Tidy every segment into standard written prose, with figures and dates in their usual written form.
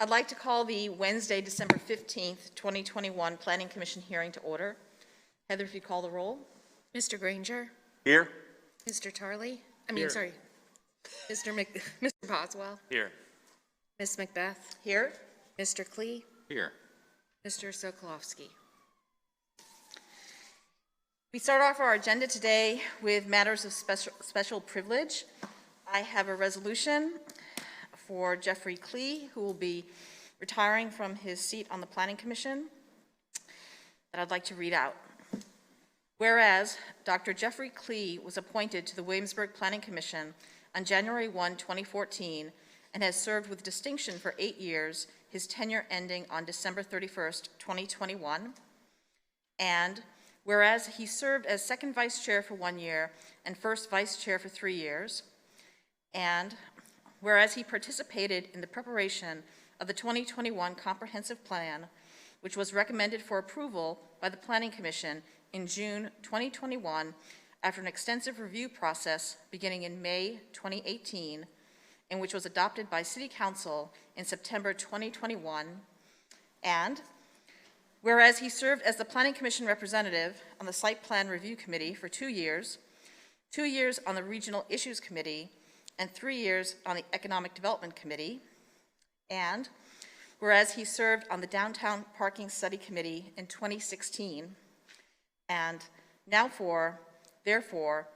I'd like to call the Wednesday, December 15th, 2021 Planning Commission hearing to order. Heather, if you call the roll. Mr. Granger? Here. Mr. Tarley? Here. Mr. Boswell? Here. Ms. McBeth? Here. Mr. KLEE? Here. Mr. Sokolowski? We start off our agenda today with matters of special privilege. I have a resolution for Jeffrey KLEE, who will be retiring from his seat on the Planning Commission, that I'd like to read out. Whereas Dr. Jeffrey KLEE was appointed to the Williamsburg Planning Commission on January 1, 2014, and has served with distinction for 8 years, his tenure ending on December 31st, 2021. And whereas he served as second vice chair for 1 year and first vice chair for 3 years. And whereas he participated in the preparation of the 2021 Comprehensive Plan, which was recommended for approval by the Planning Commission in June 2021 after an extensive review process beginning in May 2018, and which was adopted by City Council in September 2021. And whereas he served as the Planning Commission representative on the Site Plan Review Committee for 2 years, 2 years on the Regional Issues Committee, and 3 years on the Economic Development Committee. And whereas he served on the Downtown Parking Study Committee in 2016. And now therefore,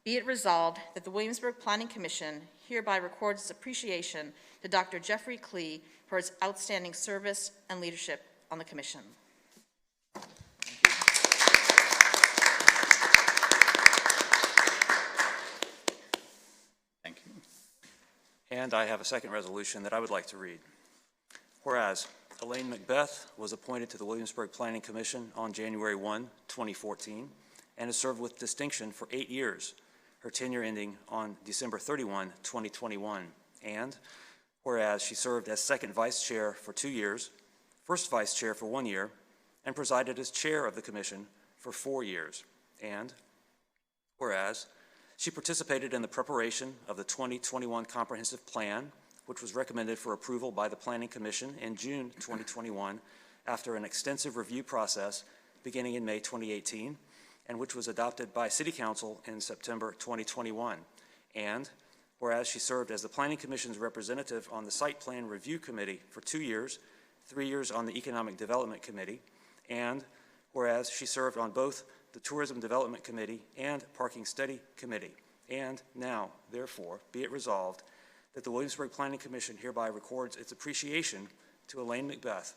be it resolved that the Williamsburg Planning Commission hereby records its appreciation to Dr. Jeffrey KLEE for his outstanding service and leadership on the Commission. Thank you. And I have a second resolution that I would like to read. Whereas Elaine McBeth was appointed to the Williamsburg Planning Commission on January 1, 2014, and has served with distinction for 8 years, her tenure ending on December 31, 2021. And whereas she served as second vice chair for 2 years, first vice chair for 1 year, and presided as chair of the commission for 4 years. And whereas she participated in the preparation of the 2021 Comprehensive Plan, which was recommended for approval by the Planning Commission in June 2021 after an extensive review process beginning in May 2018, and which was adopted by City Council in September 2021. And whereas she served as the Planning Commission's representative on the Site Plan Review Committee for 2 years, 3 years on the Economic Development Committee, and whereas she served on both the Tourism Development Committee and Parking Study Committee. And now, therefore, be it resolved that the Williamsburg Planning Commission hereby records its appreciation to Elaine McBeth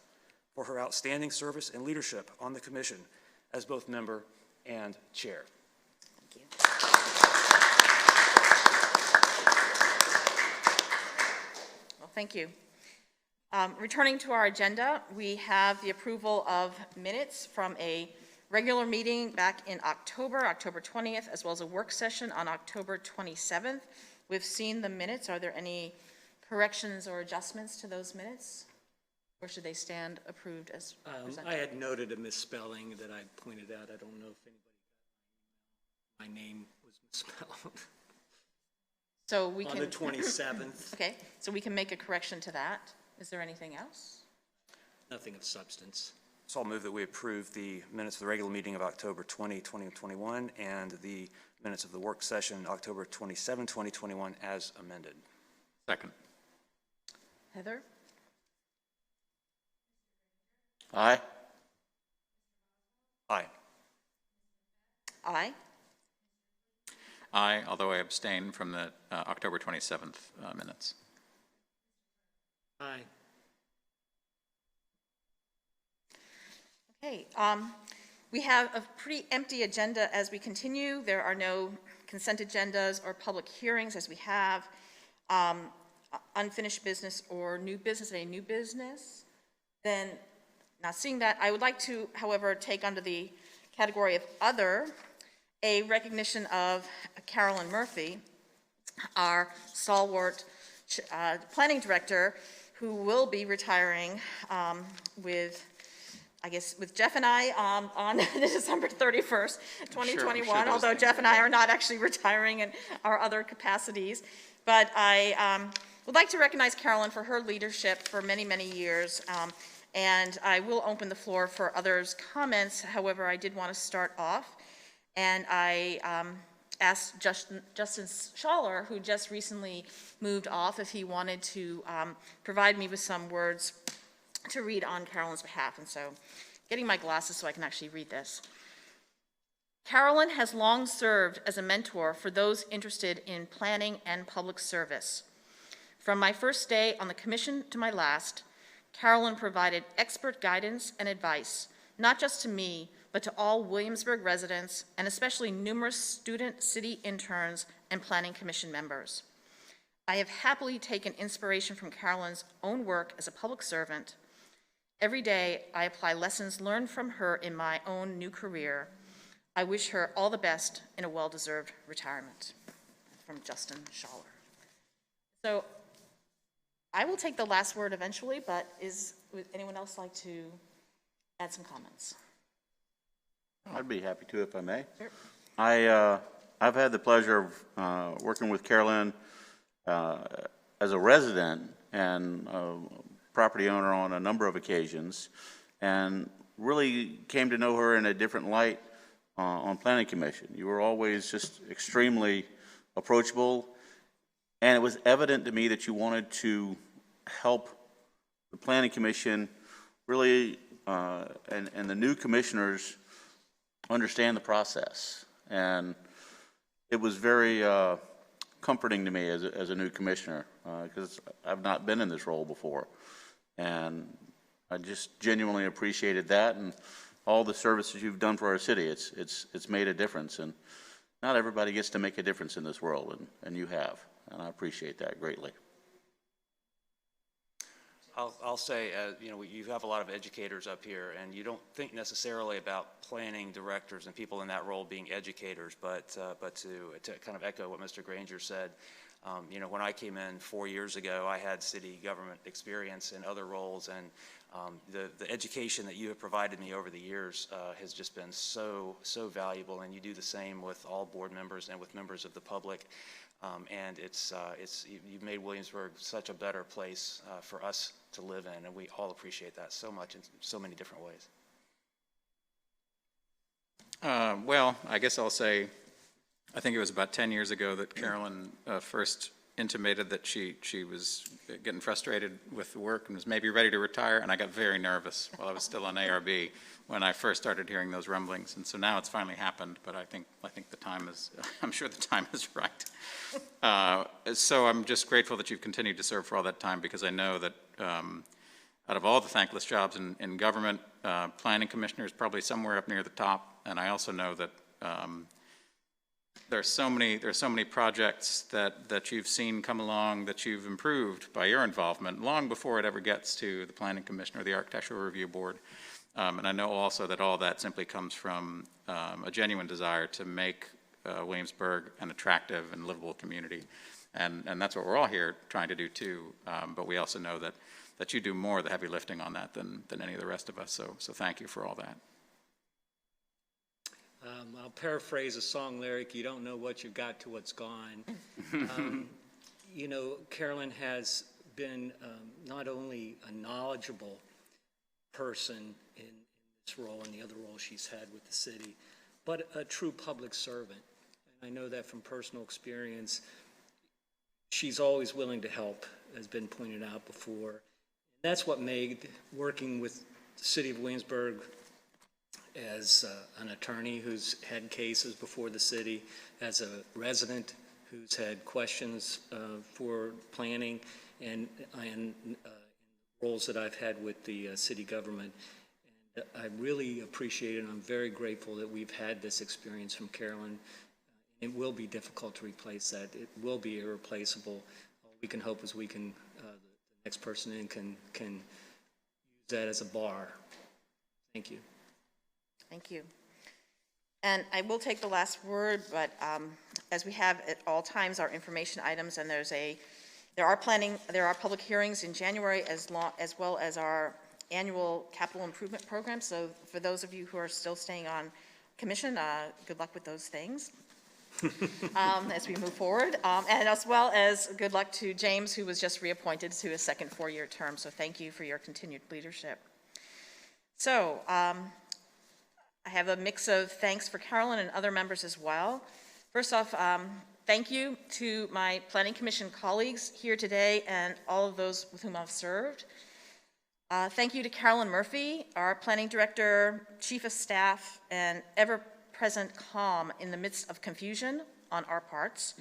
for her outstanding service and leadership on the Commission as both member and chair. Thank you. Well, thank you. Returning to our agenda, we have the approval of minutes from a regular meeting back in October 20th, as well as a work session on October 27th. We've seen the minutes. Are there any corrections or adjustments to those minutes? Or should they stand approved as presented? I had noted a misspelling that I pointed out. I don't know if anybody got my name was misspelled. So we on can, the 27th. Okay, so we can make a correction to that. Is there anything else? Nothing of substance. So I'll move that we approve the minutes of the regular meeting of October 20, 2021 and the minutes of the work session October 27, 2021 as amended. Second. Heather? Aye. Aye. Aye. Aye, although I abstain from the October 27th minutes. Aye. Okay, we have a pretty empty agenda as we continue. There are no consent agendas or public hearings as we have unfinished business or new business. Any new business? Then, not seeing that, I would like to, however, take under the category of other a recognition of Carolyn Murphy, our stalwart planning director, who will be retiring with Jeff and I on December 31st, 2021, although Jeff and I are not actually retiring in our other capacities. But I would like to recognize Carolyn for her leadership for many, many years, and I will open the floor for others' comments. However, I did want to start off, and I asked Justin Schaller, who just recently moved off, if he wanted to provide me with some words to read on Carolyn's behalf. And so, getting my glasses so I can actually read this. Carolyn has long served as a mentor for those interested in planning and public service. From my first day on the commission to my last, Carolyn provided expert guidance and advice, not just to me, but to all Williamsburg residents, and especially numerous student city interns and planning commission members. I have happily taken inspiration from Carolyn's own work as a public servant. Every day, I apply lessons learned from her in my own new career. I wish her all the best in a well-deserved retirement. From Justin Schaller. So I will take the last word eventually, but would anyone else like to add some comments? I'd be happy to, if I may. Sure. I've had the pleasure of working with Carolyn as a resident and a property owner on a number of occasions, and really came to know her in a different light on Planning Commission. You were always just extremely approachable, and it was evident to me that you wanted to help the Planning Commission really, and the new commissioners understand the process. And it was very comforting to me as a new commissioner, because I've not been in this role before. And I just genuinely appreciated that, and all the services you've done for our city. It's made a difference, and not everybody gets to make a difference in this world, and you have, and I appreciate that greatly. I'll say, you know, you have a lot of educators up here, and you don't think necessarily about planning directors and people in that role being educators, but to kind of echo what Mr. Granger said, you know, when I came in 4 years ago, I had city government experience in other roles, and the education that you have provided me over the years has just been so valuable, and you do the same with all board members and with members of the public. And you've made Williamsburg such a better place for us to live in, and we all appreciate that so much in so many different ways. Well, I guess I'll say, I think it was about 10 years ago that Carolyn first intimated that she was getting frustrated with the work and was maybe ready to retire, and I got very nervous while I was still on ARB when I first started hearing those rumblings. And so now it's finally happened, but I think the time is, I'm sure the time is right. So I'm just grateful that you've continued to serve for all that time, because I know that out of all the thankless jobs in government, planning commissioner is probably somewhere up near the top. And I also know that there's so many projects that you've seen come along that you've improved by your involvement long before it ever gets to the Planning Commission or the Architectural Review Board. And I know also that all that simply comes from a genuine desire to make Williamsburg an attractive and livable community. And that's what we're all here trying to do too. But we also know that you do more of the heavy lifting on that than any of the rest of us. So thank you for all that. I'll paraphrase a song lyric, you don't know what you've got till it's gone. You know, Carolyn has been not only a knowledgeable person in this role and the other role she's had with the city, but a true public servant. And I know that from personal experience. She's always willing to help, has been pointed out before. That's what made working with the city of Williamsburg as an attorney who's had cases before the city, as a resident who's had questions for planning, and roles that I've had with the city government. And I really appreciate it, and I'm very grateful that we've had this experience from Carolyn. It will be difficult to replace that. It will be irreplaceable. All we can hope is we can, the next person in can use that as a bar. Thank you. Thank you. And I will take the last word, but as we have at all times our information items, and there are public hearings in January as well as our annual capital improvement program. So for those of you who are still staying on commission, good luck with those things. as we move forward. And as well as good luck to James, who was just reappointed to his second four-year term. So thank you for your continued leadership. So I have a mix of thanks for Carolyn and other members as well. First off, thank you to my Planning Commission colleagues here today and all of those with whom I've served. Thank you to Carolyn Murphy, our Planning Director, Chief of Staff, and ever-present calm in the midst of confusion on our parts,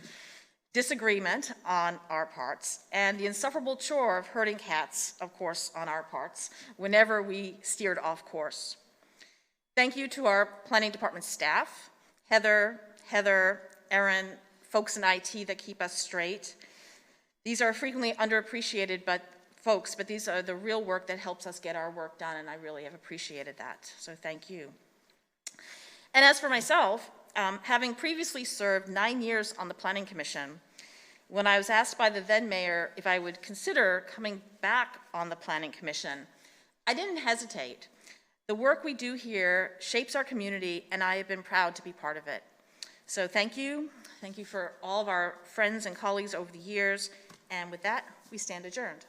disagreement on our parts, and the insufferable chore of herding cats, of course, on our parts, whenever we steered off course. Thank you to our Planning Department staff, Heather, Erin, folks in IT that keep us straight. These are frequently underappreciated folks, but these are the real work that helps us get our work done, and I really have appreciated that, so thank you. And as for myself, having previously served 9 years on the Planning Commission, when I was asked by the then mayor if I would consider coming back on the Planning Commission, I didn't hesitate. The work we do here shapes our community, and I have been proud to be part of it. So thank you. Thank you for all of our friends and colleagues over the years, and with that, we stand adjourned.